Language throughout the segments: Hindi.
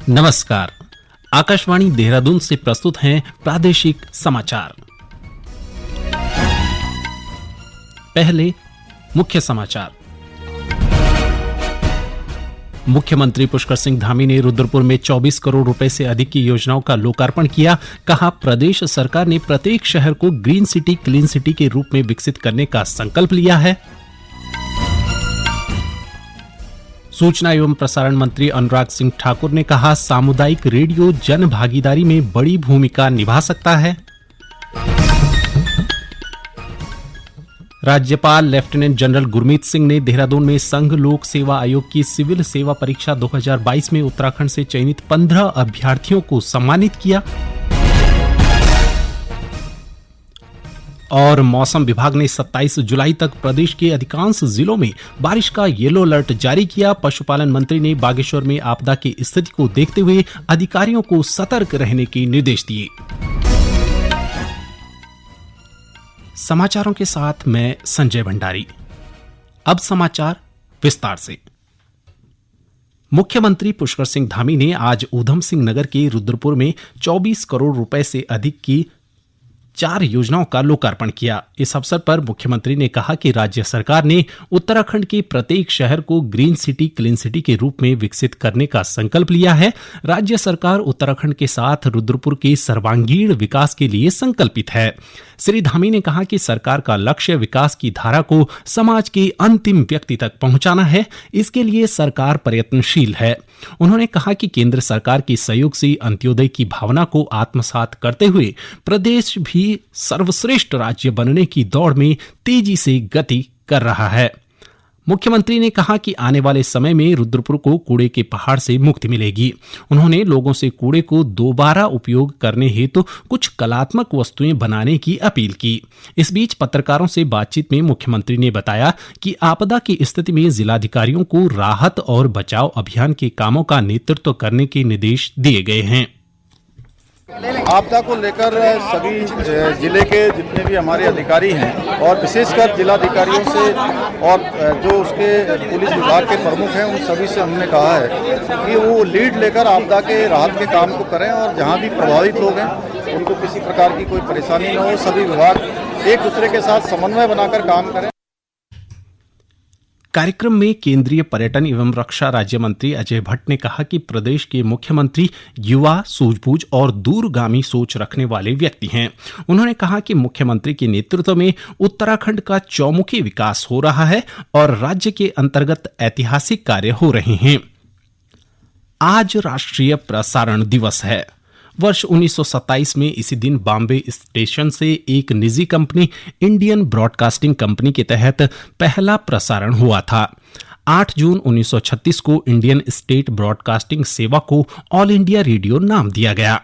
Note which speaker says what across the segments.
Speaker 1: नमस्कार। आकाशवाणी देहरादून से प्रस्तुत हैं प्रादेशिक समाचार। पहले मुख्य समाचार। मुख्यमंत्री पुष्कर सिंह धामी ने रुद्रपुर में 24 करोड़ रुपए से अधिक की योजनाओं का लोकार्पण किया। कहा, प्रदेश सरकार ने प्रत्येक शहर को ग्रीन सिटी क्लीन सिटी के रूप में विकसित करने का संकल्प लिया है। सूचना एवं प्रसारण मंत्री अनुराग सिंह ठाकुर ने कहा, सामुदायिक रेडियो जन भागीदारी में बड़ी भूमिका निभा सकता है। राज्यपाल लेफ्टिनेंट जनरल गुरमीत सिंह ने देहरादून में संघ लोक सेवा आयोग की सिविल सेवा परीक्षा 2022 में उत्तराखंड से चयनित 15 अभ्यर्थियों को सम्मानित किया। और मौसम विभाग ने 27 जुलाई तक प्रदेश के अधिकांश जिलों में बारिश का येलो अलर्ट जारी किया। पशुपालन मंत्री ने बागेश्वर में आपदा की स्थिति को देखते हुए अधिकारियों को सतर्क रहने के निर्देश दिए। समाचारों के साथ मैं संजय भंडारी। अब समाचार विस्तार से। मुख्यमंत्री पुष्कर सिंह धामी ने आज ऊधम सिंह नगर के रुद्रपुर में 24 करोड़ रुपए से अधिक की 4 योजनाओं का लोकार्पण किया। इस अवसर पर मुख्यमंत्री ने कहा कि राज्य सरकार ने उत्तराखंड के प्रत्येक शहर को ग्रीन सिटी क्लीन सिटी के रूप में विकसित करने का संकल्प लिया है। राज्य सरकार उत्तराखंड के साथ रुद्रपुर के सर्वांगीण विकास के लिए संकल्पित है। श्री धामी ने कहा कि सरकार का लक्ष्य विकास की धारा को समाज के अंतिम व्यक्ति तक पहुंचाना है। इसके लिए सरकार प्रयत्नशील है। उन्होंने कहा कि केंद्र सरकार के सहयोग से अंत्योदय की भावना को आत्मसात करते हुए प्रदेश भी सर्वश्रेष्ठ राज्य बनने की दौड़ में तेजी से गति कर रहा है। मुख्यमंत्री ने कहा कि आने वाले समय में रुद्रपुर को कूड़े के पहाड़ से मुक्ति मिलेगी। उन्होंने लोगों से कूड़े को दोबारा उपयोग करने हेतु कुछ कलात्मक वस्तुएं बनाने की अपील की। इस बीच पत्रकारों से बातचीत में मुख्यमंत्री ने बताया कि आपदा की स्थिति में जिलाधिकारियों को राहत और बचाव अभियान के कामों का नेतृत्व करने के निर्देश दिए गए हैं।
Speaker 2: आपदा को लेकर सभी जिले के जितने भी हमारे अधिकारी हैं और विशेषकर जिलाधिकारियों से और जो उसके पुलिस विभाग के प्रमुख हैं उन सभी से हमने कहा है कि वो लीड लेकर आपदा के राहत के काम को करें और जहां भी प्रभावित लोग हैं उनको किसी प्रकार की कोई परेशानी न हो। सभी विभाग एक दूसरे के साथ समन्वय बनाकर काम करें।
Speaker 1: कार्यक्रम में केंद्रीय पर्यटन एवं रक्षा राज्य मंत्री अजय भट्ट ने कहा कि प्रदेश के मुख्यमंत्री युवा, सूझबूझ और दूरगामी सोच रखने वाले व्यक्ति हैं। उन्होंने कहा कि मुख्यमंत्री के नेतृत्व में उत्तराखंड का चौमुखी विकास हो रहा है और राज्य के अंतर्गत ऐतिहासिक कार्य हो रहे हैं। आज राष्ट्रीय प्रसारण दिवस है। वर्ष 1927 में इसी दिन बॉम्बे स्टेशन से एक निजी कंपनी इंडियन ब्रॉडकास्टिंग कंपनी के तहत पहला प्रसारण हुआ था। 8 जून 1936 को इंडियन स्टेट ब्रॉडकास्टिंग सेवा को ऑल इंडिया रेडियो नाम दिया गया।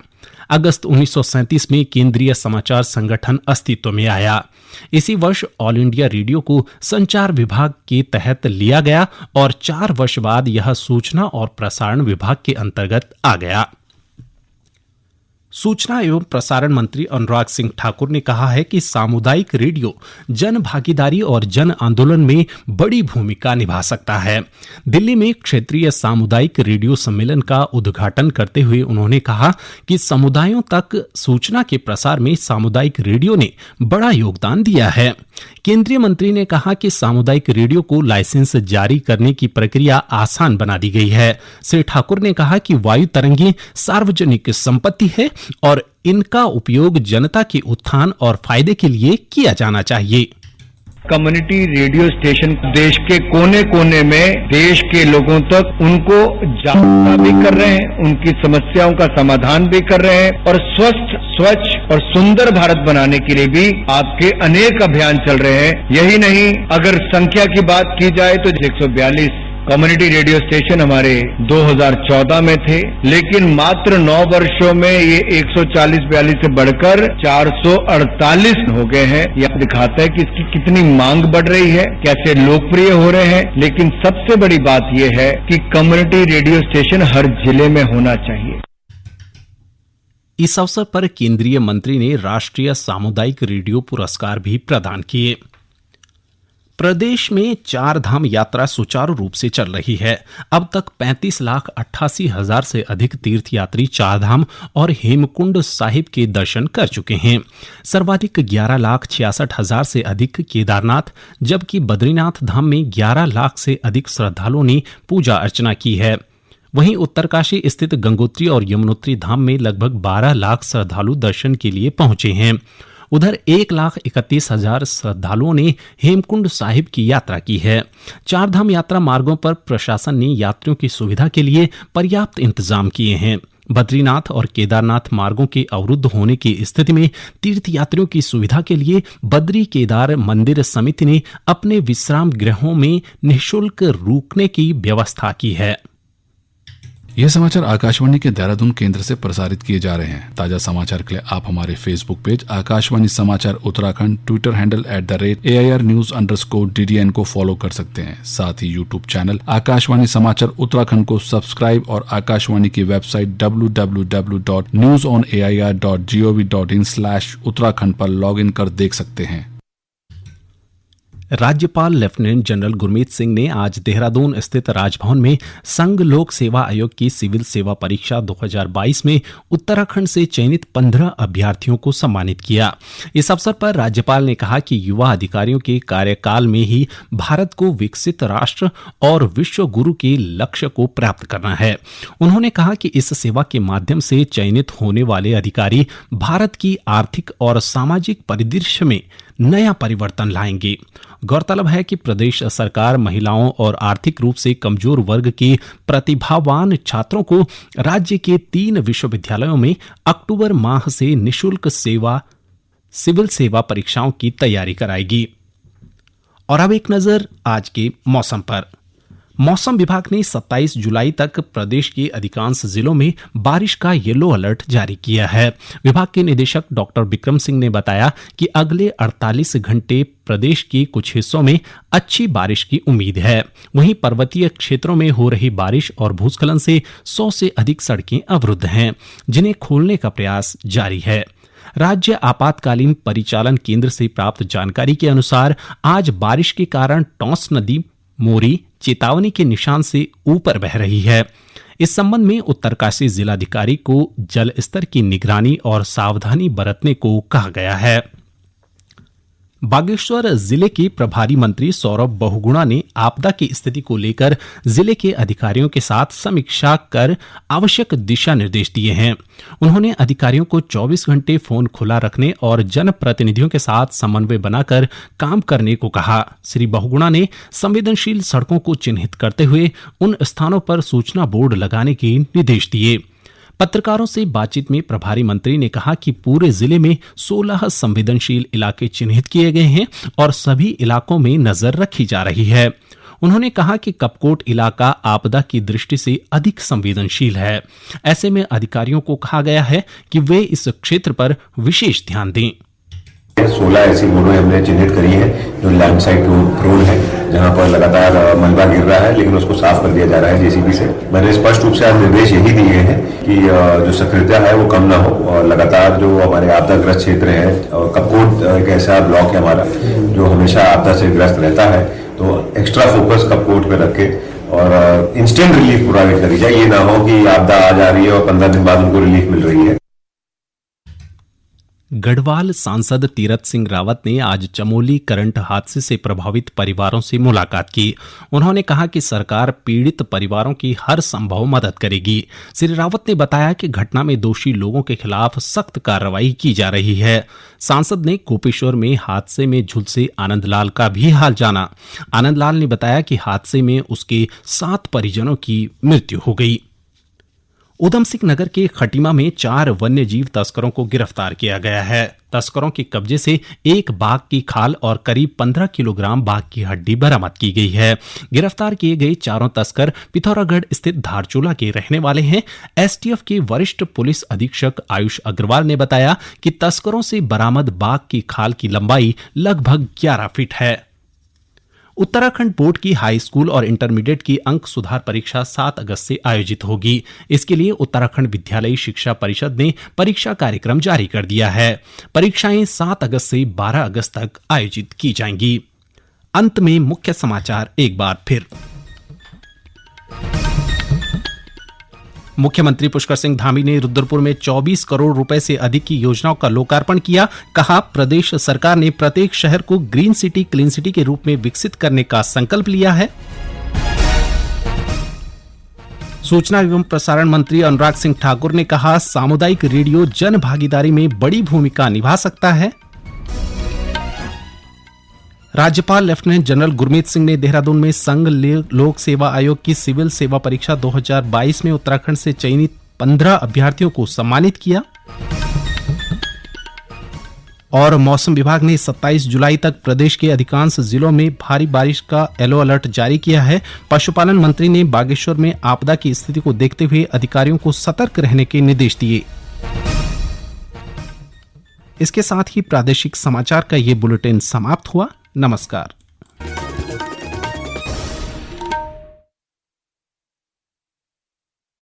Speaker 1: अगस्त 1937 में केंद्रीय समाचार संगठन अस्तित्व में आया। इसी वर्ष ऑल इंडिया रेडियो को संचार विभाग के तहत लिया गया और 4 वर्ष बाद यह सूचना और प्रसारण विभाग के अंतर्गत आ गया। सूचना एवं प्रसारण मंत्री अनुराग सिंह ठाकुर ने कहा है कि सामुदायिक रेडियो जन भागीदारी और जन आंदोलन में बड़ी भूमिका निभा सकता है। दिल्ली में क्षेत्रीय सामुदायिक रेडियो सम्मेलन का उद्घाटन करते हुए उन्होंने कहा कि समुदायों तक सूचना के प्रसार में सामुदायिक रेडियो ने बड़ा योगदान दिया है। केंद्रीय मंत्री ने कहा कि सामुदायिक रेडियो को लाइसेंस जारी करने की प्रक्रिया आसान बना दी गई है। श्री ठाकुर ने कहा कि वायु तरंगें सार्वजनिक संपत्ति है और इनका उपयोग जनता के उत्थान और फायदे के लिए किया जाना चाहिए।
Speaker 3: कम्युनिटी रेडियो स्टेशन देश के कोने कोने में देश के लोगों तक उनको जागरूकता भी कर रहे हैं, उनकी समस्याओं का समाधान भी कर रहे हैं और स्वस्थ, स्वच्छ और सुंदर भारत बनाने के लिए भी आपके अनेक अभियान चल रहे हैं। यही नहीं, अगर संख्या की बात की जाए तो 142 कम्युनिटी रेडियो स्टेशन हमारे 2014 में थे, लेकिन मात्र 9 वर्षों में ये 140-42 से बढ़कर 448 हो गए हैं। यह दिखाता है कि इसकी कितनी मांग बढ़ रही है, कैसे लोकप्रिय हो रहे हैं। लेकिन सबसे बड़ी बात यह है कि कम्युनिटी रेडियो स्टेशन हर जिले में होना चाहिए।
Speaker 1: इस अवसर पर केंद्रीय मंत्री ने राष्ट्रीय सामुदायिक रेडियो पुरस्कार भी प्रदान किए। प्रदेश में चार धाम यात्रा सुचारू रूप से चल रही है। अब तक 35,88,000 से अधिक तीर्थयात्री चार धाम और हेमकुंड साहिब के दर्शन कर चुके हैं। सर्वाधिक 11,66,000 से अधिक केदारनाथ, जबकि बद्रीनाथ धाम में 11 लाख से अधिक श्रद्धालुओं ने पूजा अर्चना की है। वहीं उत्तरकाशी स्थित गंगोत्री और यमुनोत्री धाम में लगभग 12 लाख श्रद्धालु दर्शन के लिए पहुंचे हैं। उधर 1,31,000 श्रद्धालुओं ने हेमकुंड साहिब की यात्रा की है। चार धाम यात्रा मार्गों पर प्रशासन ने यात्रियों की सुविधा के लिए पर्याप्त इंतजाम किए हैं। बद्रीनाथ और केदारनाथ मार्गों के अवरुद्ध होने की स्थिति में तीर्थयात्रियों की सुविधा के लिए बद्री केदार मंदिर समिति ने अपने विश्राम गृहों में निःशुल्क रुकने की व्यवस्था की है।
Speaker 4: यह समाचार आकाशवाणी के देहरादून केंद्र से प्रसारित किए जा रहे हैं। ताजा समाचार के लिए आप हमारे फेसबुक पेज आकाशवाणी समाचार Uttarakhand, Twitter handle @AIR News_DDN को फॉलो कर सकते हैं। साथ ही यूट्यूब चैनल आकाशवाणी समाचार उत्तराखंड को सब्सक्राइब और आकाशवाणी की वेबसाइट www.newsonair.gov.in/उत्तराखंड पर लॉग इन कर देख सकते हैं।
Speaker 1: राज्यपाल लेफ्टिनेंट जनरल गुरमीत सिंह ने आज देहरादून स्थित राजभवन में संघ लोक सेवा आयोग की सिविल सेवा परीक्षा 2022 में उत्तराखंड से चयनित 15 अभ्यर्थियों को सम्मानित किया। इस अवसर पर राज्यपाल ने कहा कि युवा अधिकारियों के कार्यकाल में ही भारत को विकसित राष्ट्र और विश्व गुरु के लक्ष्य को प्राप्त करना है। उन्होंने कहा कि इस सेवा के माध्यम से चयनित होने वाले अधिकारी भारत की आर्थिक और सामाजिक परिदृश्य में नया परिवर्तन लाएंगे। गौरतलब है कि प्रदेश सरकार महिलाओं और आर्थिक रूप से कमजोर वर्ग के प्रतिभावान छात्रों को राज्य के 3 विश्वविद्यालयों में अक्टूबर माह से निःशुल्क सिविल सेवा परीक्षाओं की तैयारी कराएगी। और अब एक नजर आज के मौसम पर। मौसम विभाग ने 27 जुलाई तक प्रदेश के अधिकांश जिलों में बारिश का येलो अलर्ट जारी किया है। विभाग के निदेशक डॉक्टर विक्रम सिंह ने बताया कि अगले 48 घंटे प्रदेश के कुछ हिस्सों में अच्छी बारिश की उम्मीद है। वहीं पर्वतीय क्षेत्रों में हो रही बारिश और भूस्खलन से 100 से अधिक सड़कें अवरुद्ध हैं, जिन्हें खोलने का प्रयास जारी है। राज्य आपातकालीन परिचालन केंद्र से प्राप्त जानकारी के अनुसार आज बारिश के कारण टॉस नदी मोरी चेतावनी के निशान से ऊपर बह रही है। इस संबंध में उत्तरकाशी जिलाधिकारी को जल स्तर की निगरानी और सावधानी बरतने को कहा गया है। बागेश्वर जिले के प्रभारी मंत्री सौरभ बहुगुणा ने आपदा की स्थिति को लेकर जिले के अधिकारियों के साथ समीक्षा कर आवश्यक दिशा निर्देश दिए हैं। उन्होंने अधिकारियों को 24 घंटे फोन खुला रखने और जनप्रतिनिधियों के साथ समन्वय बनाकर काम करने को कहा। श्री बहुगुणा ने संवेदनशील सड़कों को चिन्हित करते हुए उन स्थानों पर सूचना बोर्ड लगाने के निर्देश दिए। पत्रकारों से बातचीत में प्रभारी मंत्री ने कहा कि पूरे जिले में 16 संवेदनशील इलाके चिन्हित किए गए हैं और सभी इलाकों में नजर रखी जा रही है। उन्होंने कहा कि कपकोट इलाका आपदा की दृष्टि से अधिक संवेदनशील है। ऐसे में अधिकारियों को कहा गया है कि वे इस क्षेत्र पर विशेष ध्यान दें।
Speaker 5: 16 ऐसी रोडें हमने चिन्हित करी है जो लैंडस्लाइड रोड है, जहां पर लगातार मलबा गिर रहा है, लेकिन उसको साफ कर दिया जा रहा है जेसीबी से। मैंने स्पष्ट रूप से आज निर्देश यही दिए हैं कि जो सक्रियता है वो कम ना हो और लगातार जो हमारे आपदाग्रस्त क्षेत्र है, और कपकोट एक ऐसा ब्लॉक है हमारा जो हमेशा आपदा से ग्रस्त रहता है, तो एक्स्ट्रा फोकस कपकोट पे रखे और इंस्टेंट रिलीफ प्रोवाइड करी जाए। ये ना हो कि आपदा आ जा रही है और 15 दिन बाद उनको रिलीफ मिल रही है।
Speaker 1: गढ़वाल सांसद तीरथ सिंह रावत ने आज चमोली करंट हादसे से प्रभावित परिवारों से मुलाकात की। उन्होंने कहा कि सरकार पीड़ित परिवारों की हर संभव मदद करेगी। श्री रावत ने बताया कि घटना में दोषी लोगों के खिलाफ सख्त कार्रवाई की जा रही है। सांसद ने गोपेश्वर में हादसे में झुलसे आनंदलाल का भी हाल जाना। आनंदलाल ने बताया कि हादसे में उसके 7 परिजनों की मृत्यु हो गई। उधम सिंह नगर के खटीमा में 4 वन्यजीव तस्करों को गिरफ्तार किया गया है। तस्करों के कब्जे से 1 बाघ की खाल और करीब 15 किलोग्राम बाघ की हड्डी बरामद की गई है। गिरफ्तार किए गए चारों तस्कर पिथौरागढ़ स्थित धारचूला के रहने वाले हैं। एसटीएफ के वरिष्ठ पुलिस अधीक्षक आयुष अग्रवाल ने बताया कि तस्करों से बरामद बाघ की खाल की लंबाई लगभग 11 फीट है। उत्तराखंड बोर्ड की हाई स्कूल और इंटरमीडिएट की अंक सुधार परीक्षा 7 अगस्त से आयोजित होगी। इसके लिए उत्तराखंड विद्यालयी शिक्षा परिषद ने परीक्षा कार्यक्रम जारी कर दिया है। परीक्षाएं 7 अगस्त से 12 अगस्त तक आयोजित की जाएंगी। अंत में मुख्य समाचार एक बार फिर। मुख्यमंत्री पुष्कर सिंह धामी ने रुद्रपुर में 24 करोड़ रुपए से अधिक की योजनाओं का लोकार्पण किया। कहा, प्रदेश सरकार ने प्रत्येक शहर को ग्रीन सिटी क्लीन सिटी के रूप में विकसित करने का संकल्प लिया है। सूचना एवं प्रसारण मंत्री अनुराग सिंह ठाकुर ने कहा, सामुदायिक रेडियो जन भागीदारी में बड़ी भूमिका निभा सकता है। राज्यपाल लेफ्टिनेंट जनरल गुरमीत सिंह ने देहरादून में संघ लोक सेवा आयोग की सिविल सेवा परीक्षा 2022 में उत्तराखंड से चयनित 15 अभ्यर्थियों को सम्मानित किया। और मौसम विभाग ने 27 जुलाई तक प्रदेश के अधिकांश जिलों में भारी बारिश का येलो अलर्ट जारी किया है। पशुपालन मंत्री ने बागेश्वर में आपदा की स्थिति को देखते हुए अधिकारियों को सतर्क रहने के निर्देश दिए। इसके साथ ही प्रादेशिक समाचार का ये बुलेटिन समाप्त हुआ। नमस्कार।